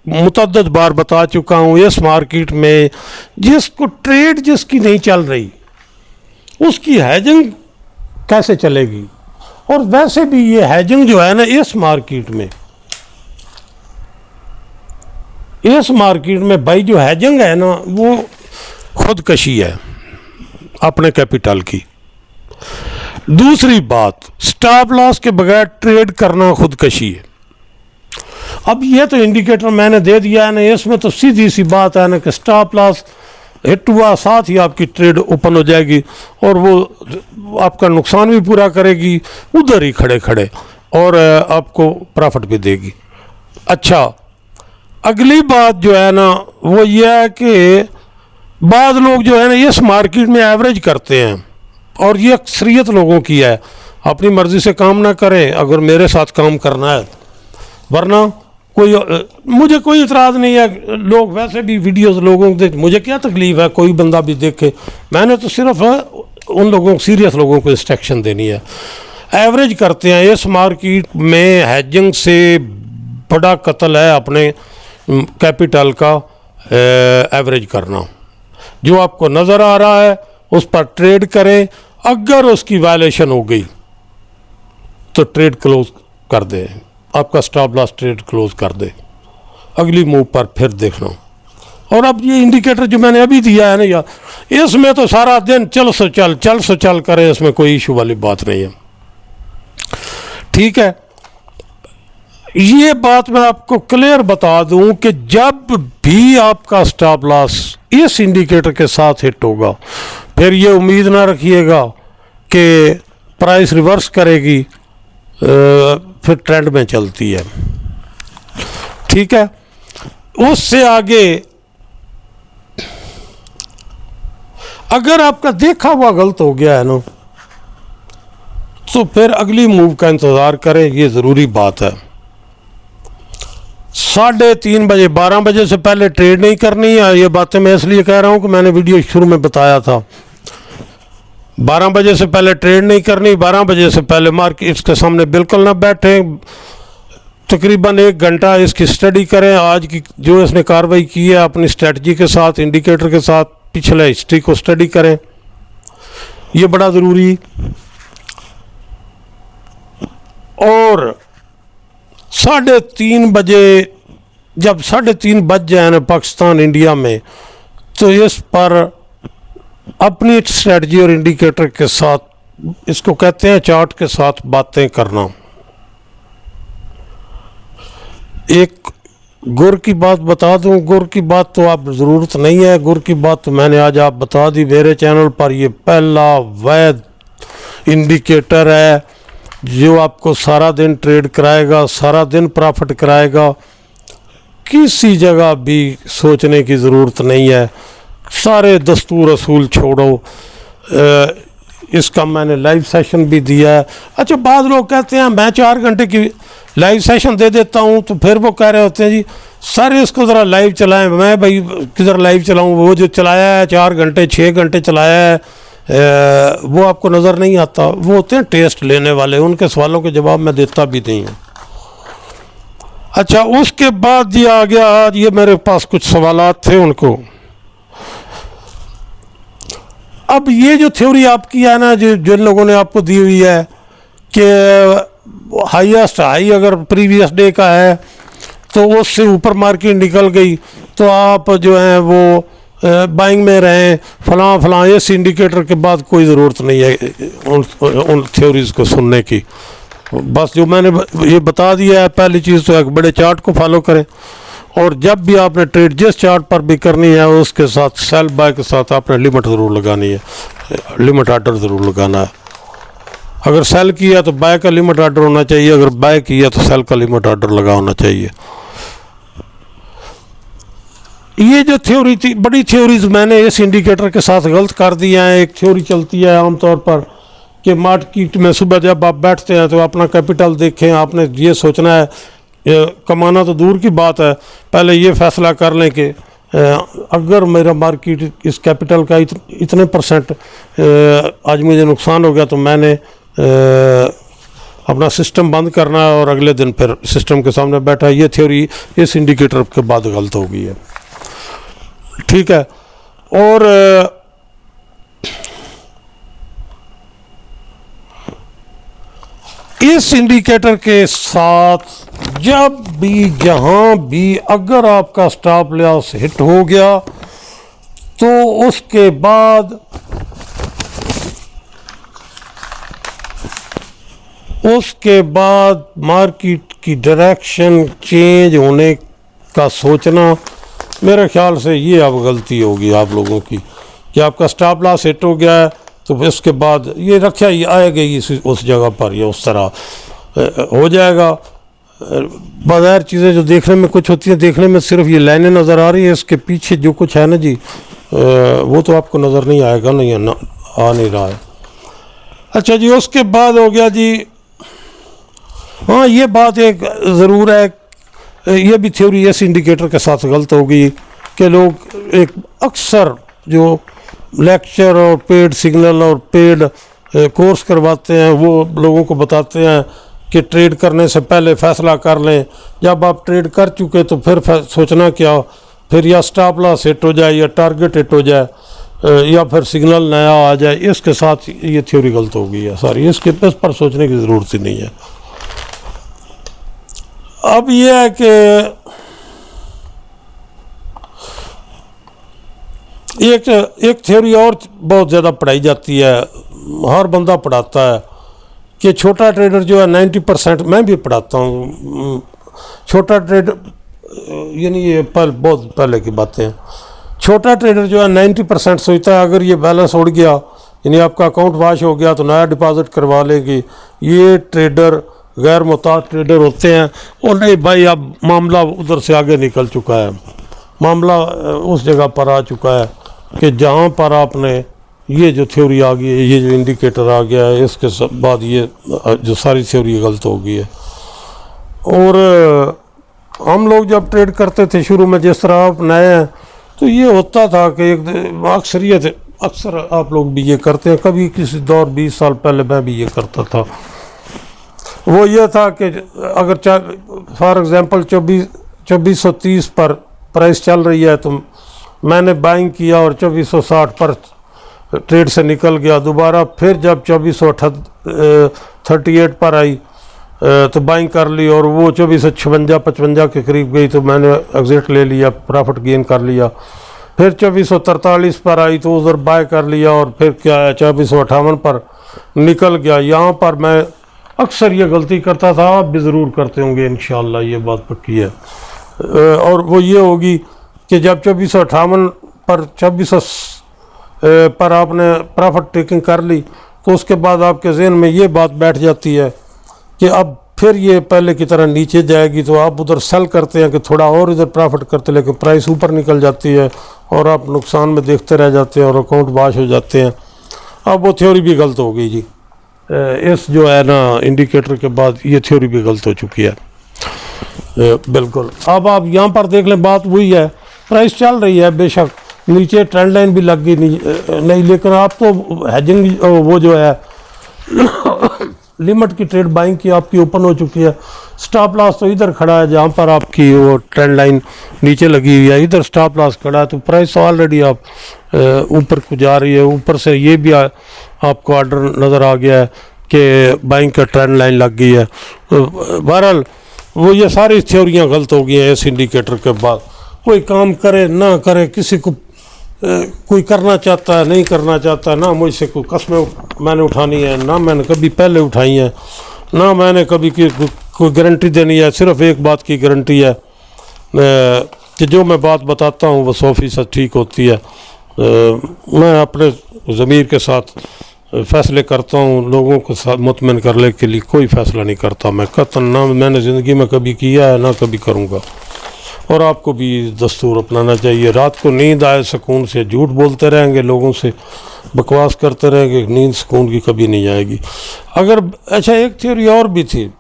मुतअद्दिद बार बता चुका हूँ, इस मार्केट में जिसको ट्रेड जिसकी नहीं चल रही उसकी हैजिंग कैसे चलेगी। और वैसे भी ये हैजिंग जो है ना इस मार्केट में भाई जो हैजिंग है ना वो खुदकशी है अपने कैपिटल की। दूसरी बात, स्टॉप लॉस के बगैर ट्रेड करना खुदकशी है। अब ये तो इंडिकेटर मैंने दे दिया है ना, इसमें तो सीधी सी बात है ना कि स्टॉप लॉस हिट हुआ साथ ही आपकी ट्रेड ओपन हो जाएगी और वो आपका नुकसान भी पूरा करेगी उधर ही खड़े खड़े, और आपको प्रॉफिट भी देगी। अच्छा, अगली बात जो है ना वो ये है कि बाद लोग जो है ना इस मार्केट में एवरेज करते हैं, और ये अक्सरियत लोगों की है। अपनी मर्ज़ी से काम ना करें अगर मेरे साथ काम करना है, वरना मुझे कोई इतराज़ नहीं है। लोग वैसे भी वीडियोस लोगों को देख, मुझे क्या तकलीफ़ है, कोई बंदा भी देखे। मैंने तो सिर्फ उन लोगों सीरियस लोगों को इंस्ट्रक्शन देनी है। एवरेज करते हैं, इस मार्केट में हैजिंग से बड़ा कत्ल है अपने कैपिटल का एवरेज करना। जो आपको नज़र आ रहा है उस पर ट्रेड करें, अगर उसकी वायलेशन हो गई तो ट्रेड क्लोज कर दे, आपका स्टॉप लॉस ट्रेड क्लोज कर दे, अगली मूव पर फिर देखना। और अब ये इंडिकेटर जो मैंने अभी दिया है ना यार, इसमें तो सारा दिन चल सो चल करे, इसमें कोई इशू वाली बात नहीं है। ठीक है, ये बात मैं आपको क्लियर बता दूं कि जब भी आपका स्टॉप लॉस इस इंडिकेटर के साथ हिट होगा, फिर ये उम्मीद ना रखिएगा कि प्राइस रिवर्स करेगी, फिर ट्रेंड में चलती है। ठीक है, उससे आगे अगर आपका देखा हुआ गलत हो गया है ना, तो फिर अगली मूव का इंतज़ार करें, ये ज़रूरी बात है। 3:30 बजे 12 बजे से पहले ट्रेड नहीं करनी है। ये बातें मैं इसलिए कह रहा हूँ कि मैंने वीडियो शुरू में बताया था, 12 बजे से पहले ट्रेड नहीं करनी, 12 बजे से पहले मार्केट्स के सामने बिल्कुल ना बैठे, तकरीबन 1 घंटा इसकी स्टडी करें, आज की जो इसने कार्रवाई की है अपनी स्ट्रेटजी के साथ, इंडिकेटर के साथ, पिछले हिस्ट्री को स्टडी करें, ये बड़ा ज़रूरी। और 3:30 बजे, जब 3:30 बज जाए ना पाकिस्तान इंडिया में, तो इस पर अपनी स्ट्रेटजी और इंडिकेटर के साथ, इसको कहते हैं चार्ट के साथ बातें करना। एक गुर की बात बता दूं, गुर की बात तो आप ज़रूरत नहीं है, गुर की बात तो मैंने आज आप बता दी मेरे चैनल पर। ये पहला वैध इंडिकेटर है जो आपको सारा दिन ट्रेड कराएगा, सारा दिन प्रॉफिट कराएगा, किसी जगह भी सोचने की ज़रूरत नहीं है, सारे दस्तूर असूल छोड़ो। इसका मैंने लाइव सेशन भी दिया है। अच्छा, बाद लोग कहते हैं मैं 4 घंटे की लाइव सेशन दे देता हूं, तो फिर वो कह रहे होते हैं जी सर इसको ज़रा लाइव चलाएं। मैं भाई किधर लाइव चलाऊं, वो जो चलाया है 4 घंटे 6 घंटे चलाया है, वो आपको नज़र नहीं आता। वो होते हैं टेस्ट लेने वाले, उनके सवालों के जवाब मैं देता भी नहीं हूँ। अच्छा, उसके बाद ये आ गया, आज ये मेरे पास कुछ सवालात थे उनको। अब ये जो थ्योरी आपकी है ना, जो जिन लोगों ने आपको दी हुई है कि हाईएस्ट हाई अगर प्रीवियस डे का है तो उससे ऊपर मार्केट निकल गई तो आप जो है वो बाइंग में रहें, फलां इस इंडिकेटर के बाद कोई ज़रूरत नहीं है उन थ्योरीज़ को सुनने की। बस जो मैंने ये बता दिया है, पहली चीज़ तो एक बड़े चार्ट को फॉलो करें, और जब भी आपने ट्रेड जिस चार्ट पर भी करनी है उसके साथ सेल बाय के साथ आपने लिमिट ज़रूर लगानी है, लिमिट आर्डर ज़रूर लगाना है। अगर सेल किया तो बाय का लिमिट आर्डर होना चाहिए, अगर बाय किया तो सेल का लिमिट आर्डर लगा होना चाहिए। ये जो थ्योरी थी, बड़ी थ्योरीज मैंने इस इंडिकेटर के साथ गलत कर दी हैं। एक थ्योरी चलती है आमतौर पर कि मार्केट में सुबह जब आप बैठते हैं तो अपना कैपिटल देखें, आपने ये सोचना है, कमाना तो दूर की बात है, पहले ये फैसला कर लें कि अगर मेरा मार्केट इस कैपिटल का इतने % आज मुझे नुकसान हो गया तो मैंने अपना सिस्टम बंद करना है और अगले दिन फिर सिस्टम के सामने बैठा। ये थ्योरी इस इंडिकेटर के बाद गलत हो गई है। ठीक है, और इस इंडिकेटर के साथ जब भी जहां भी अगर आपका स्टॉप लॉस हिट हो गया तो उसके बाद मार्केट की डायरेक्शन चेंज होने का सोचना, मेरे ख्याल से ये अब गलती होगी आप लोगों की कि आपका स्टॉप लॉस हिट हो गया है तो इसके बाद ये रक्षा ही आएगी उस जगह पर, या उस तरह हो जाएगा। बाजार चीज़ें जो देखने में कुछ होती हैं, देखने में सिर्फ ये लाइनें नज़र आ रही है, इसके पीछे जो कुछ है ना जी वो तो आपको नज़र नहीं आएगा, नहीं ना आ नहीं रहा है। अच्छा जी, उसके बाद हो गया जी, हाँ ये बात एक ज़रूर है, ये भी थ्योरी इस इंडिकेटर के साथ गलत हो गई कि लोग एक अक्सर जो लेक्चर और पेड सिग्नल और पेड कोर्स करवाते हैं वो लोगों को बताते हैं कि ट्रेड करने से पहले फ़ैसला कर लें। जब आप ट्रेड कर चुके तो फिर सोचना क्या, फिर या स्टॉप लॉस हिट हो जाए या टारगेट हिट हो जाए या फिर सिग्नल नया आ जाए। इसके साथ ये थ्योरी गलत हो गई है सारी, इस पर सोचने की ज़रूरत ही नहीं है। अब ये है कि एक थ्योरी और बहुत ज़्यादा पढ़ाई जाती है, हर बंदा पढ़ाता है कि छोटा ट्रेडर जो है 90%, मैं भी पढ़ाता हूँ, छोटा ट्रेडर यानी ये बहुत पहले की बातें हैं, छोटा ट्रेडर जो है 90% सोचता है अगर ये बैलेंस उड़ गया यानी आपका अकाउंट वाश हो गया तो नया डिपॉजिट करवा लेगी। ये ट्रेडर गैर मुताद ट्रेडर होते हैं, और नहीं भाई अब मामला उधर से आगे निकल चुका है, मामला उस जगह पर आ चुका है कि जहाँ पर आपने ये जो थ्योरी आ गई है, ये जो इंडिकेटर आ गया है, इसके बाद ये जो सारी थ्योरी गलत हो गई है। और हम लोग जब ट्रेड करते थे शुरू में, जिस तरह आप नए हैं, तो ये होता था कि एक अक्सर आप लोग भी ये करते हैं, कभी किसी दौर 20 साल पहले मैं भी ये करता था। वो ये था कि अगर फॉर एग्ज़ाम्पल 2430 पर प्राइस चल रही है तो मैंने बाइंग किया और 2460 पर ट्रेड से निकल गया, दोबारा फिर जब 2438 पर आई तो बाइंग कर ली और वो 2456-55 के करीब गई तो मैंने एग्जिट ले लिया, प्रॉफिट गेन कर लिया। फिर 2443 पर आई तो उधर बाय कर लिया और फिर क्या है 2458 पर निकल गया। यहाँ पर मैं अक्सर ये गलती करता था, आप भी ज़रूर करते होंगे इंशाल्लाह, ये बात पक्की है। और वो ये होगी कि जब 2458 पर 2400 पर आपने प्रॉफिट टेकिंग कर ली तो उसके बाद आपके जहन में ये बात बैठ जाती है कि अब फिर ये पहले की तरह नीचे जाएगी, तो आप उधर सेल करते हैं कि थोड़ा और इधर प्रॉफिट करते, लेकिन प्राइस ऊपर निकल जाती है और आप नुकसान में देखते रह जाते हैं और अकाउंट वाश हो जाते हैं। अब वो थ्योरी भी गलत हो गई जी, इस जो है ना इंडिकेटर के बाद ये थ्योरी भी गलत हो चुकी है बिल्कुल। अब आप यहाँ पर देख लें, बात वही है, प्राइस चल रही है, बेशक नीचे ट्रेंड लाइन भी लग गई नहीं, लेकिन आप तो हेजिंग वो जो है लिमिट की ट्रेड बाइंग की आपकी ओपन हो चुकी है, स्टॉप लॉस तो इधर खड़ा है जहाँ पर आपकी वो ट्रेंड लाइन नीचे लगी हुई है, इधर स्टॉप लॉस खड़ा है, तो प्राइस ऑलरेडी आप ऊपर को जा रही है। ऊपर से ये भी आपको ऑर्डर नज़र आ गया है कि बाइंग का ट्रेंड लाइन लग गई है। बहरहाल वो ये सारी थ्योरियाँ गलत हो गई हैं इस इंडिकेटर के बाद। कोई काम करे ना करे, किसी को कोई करना चाहता है नहीं करना चाहता, ना मुझसे कोई कस्में मैंने उठानी है, ना मैंने कभी पहले उठाई हैं, ना मैंने कभी कोई गारंटी देनी है। सिर्फ एक बात की गारंटी है कि जो मैं बात बताता हूँ वो 100% ठीक होती है। मैं अपने ज़मीर के साथ फ़ैसले करता हूँ, लोगों के साथ मुतमईन करने के लिए कोई फ़ैसला नहीं करता मैं, कतन ना मैंने ज़िंदगी में कभी किया है ना कभी करूँगा। और आपको भी दस्तूर अपनाना चाहिए। रात को नींद आए सुकून से, झूठ बोलते रहेंगे, लोगों से बकवास करते रहेंगे, नींद सुकून की कभी नहीं आएगी। अगर अच्छा एक थ्योरी और भी थी,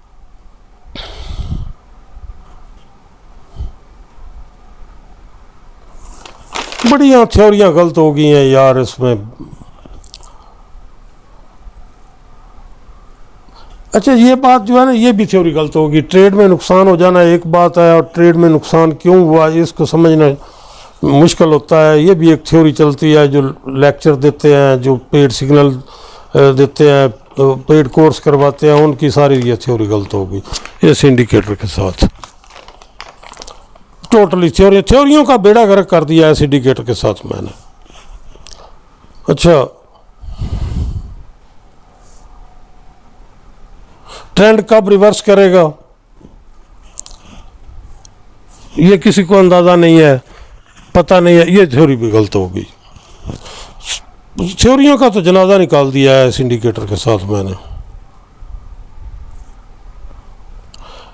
बढ़िया थ्योरियाँ गलत हो गई हैं यार इसमें। अच्छा ये बात जो है ना, ये भी थ्योरी गलत होगी। ट्रेड में नुकसान हो जाना एक बात है, और ट्रेड में नुकसान क्यों हुआ इसको समझना मुश्किल होता है। ये भी एक थ्योरी चलती है, जो लेक्चर देते हैं, जो पेड सिग्नल देते हैं, तो पेड कोर्स करवाते हैं, उनकी सारी ये थ्योरी गलत होगी इस इंडिकेटर के साथ। टोटली थ्योरियों का बेड़ा गर्क कर दिया इस इंडिकेटर के साथ मैंने। अच्छा ट्रेंड कब रिवर्स करेगा ये किसी को अंदाज़ा नहीं है, पता नहीं है, ये थ्योरी भी गलत होगी। थ्योरियों का तो जनाजा निकाल दिया है इस इंडिकेटर के साथ मैंने।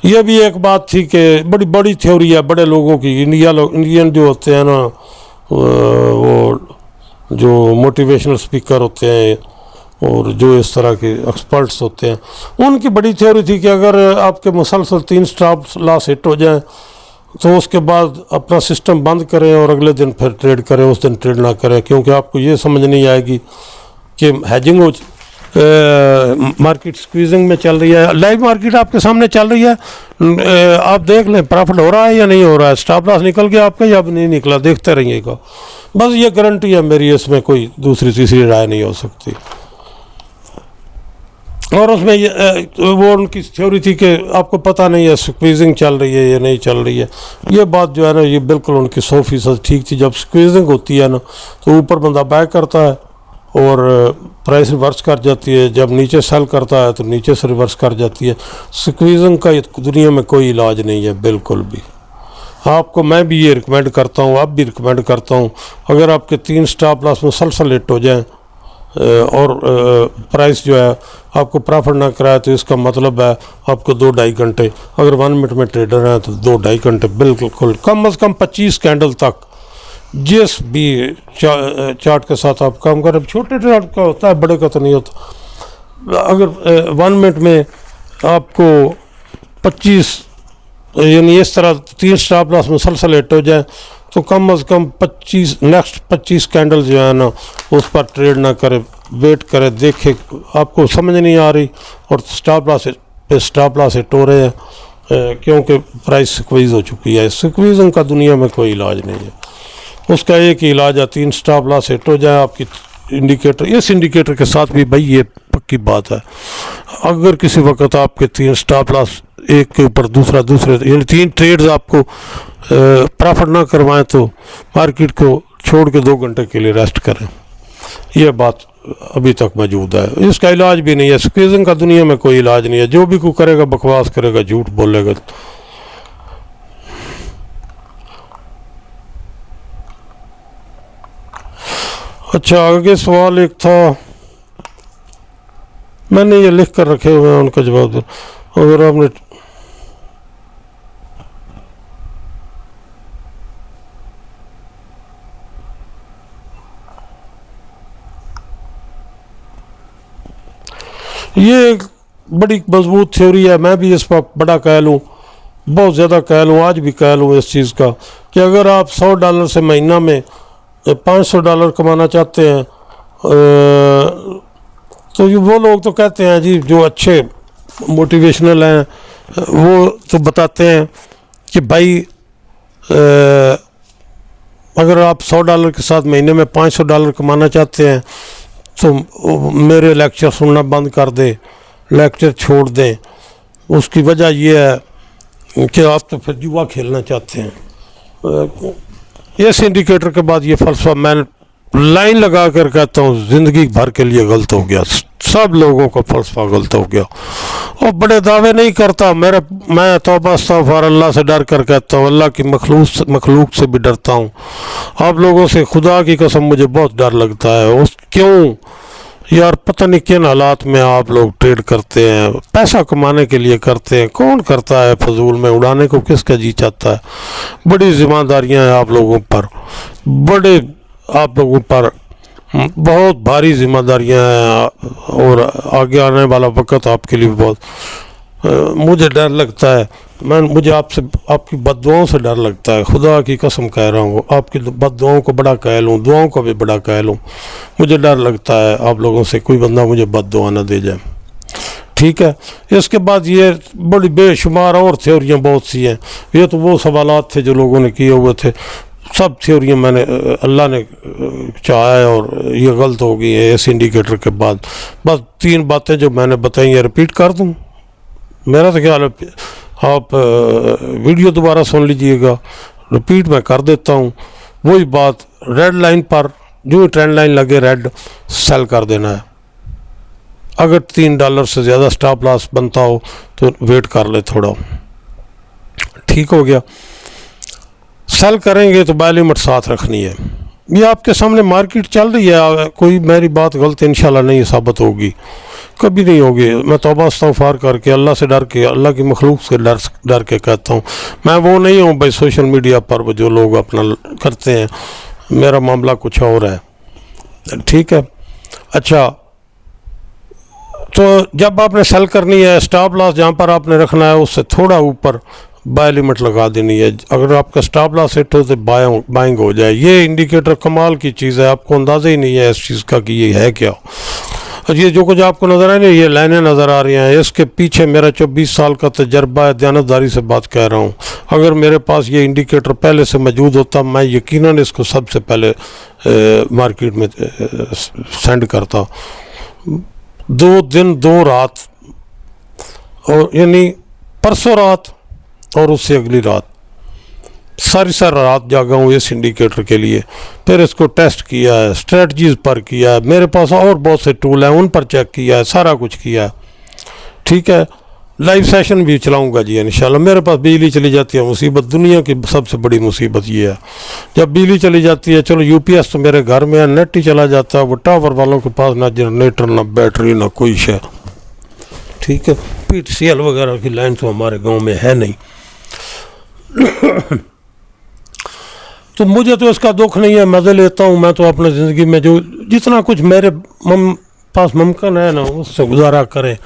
यह भी एक बात थी कि बड़ी बड़ी थ्योरी है बड़े लोगों की, इंडियन जो होते हैं ना, वो जो मोटिवेशनल स्पीकर होते हैं और जो इस तरह के एक्सपर्ट्स होते हैं, उनकी बड़ी थ्योरी थी कि अगर आपके मुसलसल 3 स्टॉप लॉस हिट हो जाएं तो उसके बाद अपना सिस्टम बंद करें और अगले दिन फिर ट्रेड करें, उस दिन ट्रेड ना करें, क्योंकि आपको ये समझ नहीं आएगी कि हैजिंग हो, मार्केट स्क्वीजिंग में चल रही है। लाइव मार्केट आपके सामने चल रही है, आप देख लें प्रॉफिट हो रहा है या नहीं हो रहा है, स्टॉप लॉस निकल गया आपका या नहीं निकला, देखते रहिएगा। बस ये गारंटी है मेरी, इसमें कोई दूसरी तीसरी राय नहीं हो सकती। और उसमें वो उनकी थ्योरी थी कि आपको पता नहीं है स्क्वीजिंग चल रही है या नहीं चल रही है। ये बात जो है ना, ये बिल्कुल उनकी 100% ठीक थी। जब स्क्वीजिंग होती है ना तो ऊपर बंदा बाय करता है और प्राइस रिवर्स कर जाती है, जब नीचे सेल करता है तो नीचे से रिवर्स कर जाती है। स्क्वीजिंग का दुनिया में कोई इलाज नहीं है बिल्कुल भी। आपको मैं भी ये रिकमेंड करता हूँ, आप भी रिकमेंड करता हूँ, अगर आपके 3 स्टॉप लॉस मुसलसल हिट हो जाएँ और प्राइस जो है आपको प्रॉफिट ना कराए तो इसका मतलब है आपको 2-2.5 घंटे, अगर 1 मिनट में ट्रेडर हैं तो 2-2.5 घंटे बिल्कुल कम से कम 25 कैंडल तक जिस भी चार्ट के साथ आप काम करें। छोटे चार्ट का होता है, बड़े का तो नहीं होता। अगर 1 मिनट में आपको 25 यानी इस तरह 3 स्टॉप लॉस मुसलसल हिट हो जाए तो कम से कम 25 कैंडल जो है ना उस पर ट्रेड ना करे, वेट करे, देखे आपको समझ नहीं आ रही और स्टॉप लॉस हिट हो रहे हैं क्योंकि प्राइस स्क्वीज हो चुकी है। स्क्वीजिंग का दुनिया में कोई इलाज नहीं है, उसका एक ही इलाज है 3 स्टॉप लॉस हिट हो जाए आपकी इंडिकेटर। इस इंडिकेटर के साथ भी भाई ये पक्की बात है, अगर किसी वक्त आपके 3 स्टॉप लॉस एक के ऊपर दूसरे यानी 3 ट्रेड्स आपको प्रॉफिट ना करवाएं तो मार्केट को छोड़ के 2 घंटे के लिए रेस्ट करें। यह बात अभी तक मौजूद है, इसका इलाज भी नहीं है। स्क्वीजिंग का दुनिया में कोई इलाज नहीं है, जो भी कोई करेगा बकवास करेगा, झूठ बोलेगा। अच्छा, आगे सवाल एक था, मैंने ये लिख कर रखे हुए हैं, उनका जवाब दो। अगर आपने ये एक बड़ी मजबूत थ्योरी है, मैं भी इस पर बड़ा कह लूँ, बहुत ज़्यादा कह लूँ, आज भी कह लूँ इस चीज़ का कि अगर आप $100 से महीना में $500 कमाना चाहते हैं तो ये वो लोग तो कहते हैं जी, जो अच्छे मोटिवेशनल हैं वो तो बताते हैं कि भाई अगर आप $100 के साथ महीने में $500 कमाना चाहते हैं तो मेरे लेक्चर सुनना बंद कर दें, लेक्चर छोड़ दें। उसकी वजह यह है कि आप तो फिर जुआ खेलना चाहते हैं। इस इंडिकेटर के बाद ये फलसफा मैं लाइन लगा कर कहता हूँ, ज़िंदगी भर के लिए गलत हो गया, सब लोगों का फलसफा गलत हो गया। और बड़े दावे नहीं करता, मैं तौबा इस्तग़फ़ार अल्लाह से डर कर कहता हूँ, अल्लाह की मखलूक से भी डरता हूँ। आप लोगों से खुदा की कसम मुझे बहुत डर लगता है। क्यों यार, पता नहीं किन हालात में आप लोग ट्रेड करते हैं, पैसा कमाने के लिए करते हैं। कौन करता है फजूल में, उड़ाने को किसका जी चाहता है। बड़ी जिम्मेदारियां हैं आप लोगों पर, आप लोगों पर बहुत भारी जिम्मेदारियां हैं और आगे आने वाला वक्त आपके लिए बहुत मुझे डर लगता है। मुझे आपकी बद्दुआओं से डर लगता है, खुदा की कसम कह रहा हूँ। आपकी बद्दुआओं को बड़ा कह लूँ, दुआओं को भी बड़ा कह लूँ, मुझे डर लगता है आप लोगों से कोई बंदा मुझे बद्दुआ ना दे जाए, ठीक है। इसके बाद ये बड़ी बेशुमार और थ्योरियाँ बहुत सी हैं। ये तो वो सवालात थे जो लोगों ने किए हुए थे, सब थ्योरियाँ मैंने अल्लाह ने चाहा है और ये गलत हो गई है इस इंडिकेटर के बाद। बस 3 बातें जो मैंने बताई हैं रिपीट कर दूँ। मेरा तो ख्याल है आप वीडियो दोबारा सुन लीजिएगा, रिपीट मैं कर देता हूँ। वही बात, रेड लाइन पर जो ट्रेंड लाइन लगे रेड, सेल कर देना है। अगर $3 से ज़्यादा स्टॉप लॉस बनता हो तो वेट कर ले थोड़ा, ठीक हो गया। सेल करेंगे तो बाय लिमिट साथ रखनी है। ये आपके सामने मार्केट चल रही है, कोई मेरी बात गलत इंशाल्लाह नहीं साबित होगी, कभी नहीं होगी। मैं तौबा इस्तग़फ़ार करके अल्लाह से डर के, अल्लाह की मखलूक से डर के कहता हूँ। मैं वो नहीं हूँ भाई सोशल मीडिया पर वो जो लोग अपना करते हैं, मेरा मामला कुछ और है, ठीक है। अच्छा, तो जब आपने सेल करनी है, स्टॉप लॉस जहाँ पर आपने रखना है उससे थोड़ा ऊपर बाय लिमिट लगा देनी है। अगर आपका स्टॉप लॉस हिट हो तो बाइंग हो जाए। ये इंडिकेटर कमाल की चीज़ है, आपको अंदाज़ा ही नहीं है इस चीज़ का कि ये है क्या। और ये जो कुछ आपको नज़र आ रही है, ये लाइनें नज़र आ रही हैं, इसके पीछे मेरा 24 साल का तजर्बा है, दयानतदारी से बात कह रहा हूँ। अगर मेरे पास ये इंडिकेटर पहले से मौजूद होता, मैं यकीनन इसको सबसे पहले मार्केट में सेंड करता। 2 दिन 2 रात, और यानी परसों रात और उससे अगली रात सारी रात जागा हूँ इस इंडिकेटर के लिए। फिर इसको टेस्ट किया है, स्ट्रेटजीज पर किया है, मेरे पास और बहुत से टूल हैं उन पर चेक किया है, सारा कुछ किया है। ठीक है, लाइव सेशन भी चलाऊंगा जी इंशाल्लाह। मेरे पास बिजली चली जाती है मुसीबत, दुनिया की सबसे बड़ी मुसीबत ये है। जब बिजली चली जाती है, चलो यूपीएस तो मेरे घर में है, नेट ही चला जाता है, वो टावर वालों के पास ना जनरेटर ना बैटरी ना कोई शे। ठीक है, पीटीसीएल वगैरह की लाइन तो हमारे गांव में है नहीं। तो मुझे तो इसका दुख नहीं है, मज़े लेता हूँ मैं तो अपनी ज़िंदगी में, जो जितना कुछ मेरे पास मुमकिन है ना उससे गुजारा करें।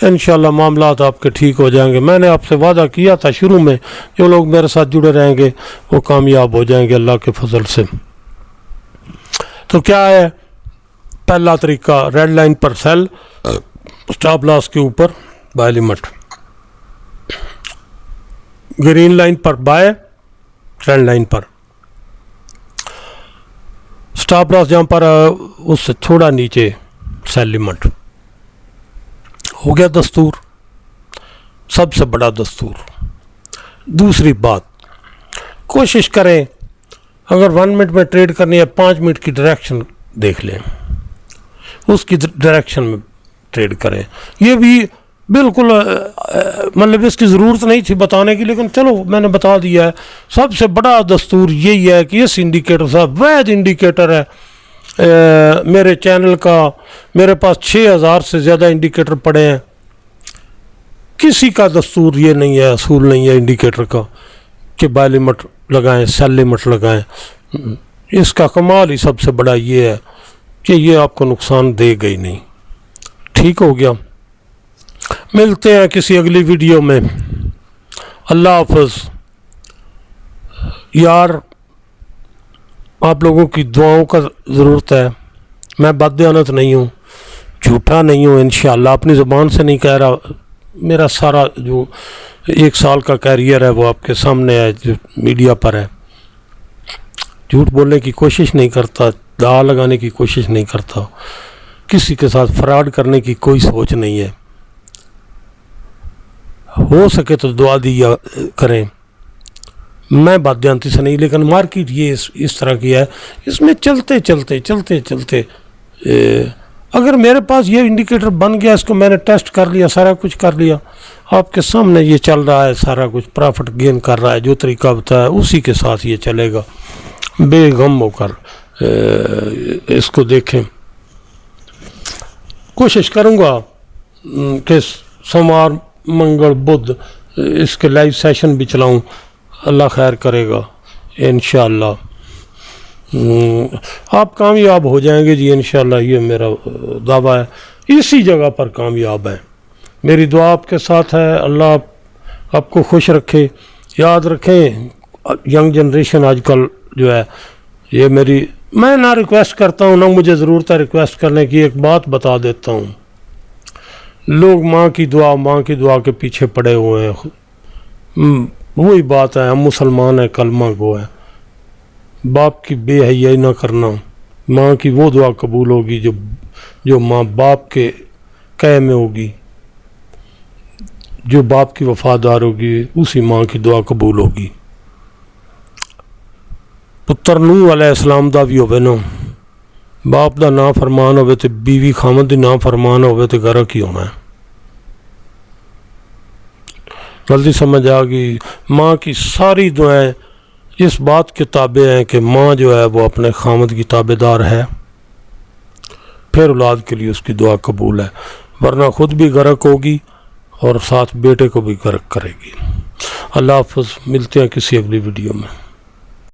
इंशाल्लाह मामलात आपके ठीक हो जाएंगे। मैंने आपसे वादा किया था शुरू में, जो लोग मेरे साथ जुड़े रहेंगे वो कामयाब हो जाएंगे अल्लाह के फजल से। तो क्या है पहला तरीका, रेड लाइन पर सेल, स्टॉप लॉस के ऊपर बाय लिमिट, ग्रीन लाइन पर बाय, रेड लाइन पर स्टॉप लॉस जहाँ पर उससे थोड़ा नीचे सेल लिमिट। हो गया दस्तूर, सबसे बड़ा दस्तूर। दूसरी बात, कोशिश करें अगर 1 मिनट में ट्रेड करनी है 5 मिनट की डायरेक्शन देख लें, उसकी डायरेक्शन में ट्रेड करें। ये भी बिल्कुल मतलब इसकी ज़रूरत नहीं थी बताने की, लेकिन चलो मैंने बता दिया है। सबसे बड़ा दस्तूर यही है कि इस इंडिकेटर साहब वैध इंडिकेटर है मेरे चैनल का। मेरे पास 6000 से ज़्यादा इंडिकेटर पड़े हैं। किसी का दस्तूर ये नहीं है, असूल नहीं है इंडिकेटर का कि बाय लिमिट लगाएं सेल लिमिट लगाएं। इसका कमाल ही सबसे बड़ा ये है कि ये आपको नुकसान देगा ही नहीं। ठीक हो गया, मिलते हैं किसी अगली वीडियो में। अल्लाह हाफ़िज़। यार आप लोगों की दुआओं का ज़रूरत है। मैं बददियानत नहीं हूँ, झूठा नहीं हूँ, इंशाअल्लाह अपनी ज़ुबान से नहीं कह रहा। मेरा सारा जो 1 साल का कैरियर है वो आपके सामने है, जो मीडिया पर है। झूठ बोलने की कोशिश नहीं करता, दाव लगाने की कोशिश नहीं करता, किसी के साथ फ्रॉड करने की कोई सोच नहीं है। हो सके तो दुआ दिया करें। मैं बादयांती से नहीं, लेकिन मार्केट ये इस तरह की है, इसमें चलते चलते अगर मेरे पास ये इंडिकेटर बन गया, इसको मैंने टेस्ट कर लिया, सारा कुछ कर लिया, आपके सामने ये चल रहा है, सारा कुछ प्रॉफिट गेन कर रहा है, जो तरीका बताया उसी के साथ ये चलेगा। बेगम होकर इसको देखें। कोशिश करूँगा कि सोमवार मंगल बुध इसके लाइव सेशन भी चलाऊं, अल्लाह खैर करेगा इंशाअल्लाह। आप कामयाब हो जाएंगे जी इंशाअल्लाह, ये मेरा दावा है। इसी जगह पर कामयाब है, मेरी दुआ आपके साथ है। अल्लाह आपको खुश रखे। याद रखें यंग जनरेशन आजकल जो है, ये मैं ना रिक्वेस्ट करता हूँ ना मुझे ज़रूरत है रिक्वेस्ट करने की। एक बात बता देता हूँ, लोग माँ की दुआ के पीछे पड़े हुए हैं। वही बात है, हम मुसलमान हैं, कलमा गो है। बाप की बेहयाई ना करना, माँ की वो दुआ कबूल होगी जो माँ बाप के कह में होगी, जो बाप की वफादार होगी उसी माँ की दुआ कबूल होगी। पुत्र नूह अलैहिस्सलाम दा भी होवे ना, बाप दा ना फरमान होवे तो बीवी खामद दी ना फरमान होवे तो गर्क ही होना है। गलती समझ आ गई। माँ की सारी दुआएं इस बात के ताबे हैं कि माँ जो है वो अपने खामद की ताबेदार है, फिर औलाद के लिए उसकी दुआ कबूल है, वरना ख़ुद भी गर्क होगी और साथ बेटे को भी गर्क करेगी। अल्लाह हाफ़िज़। मिलते हैं किसी अगली वीडियो में।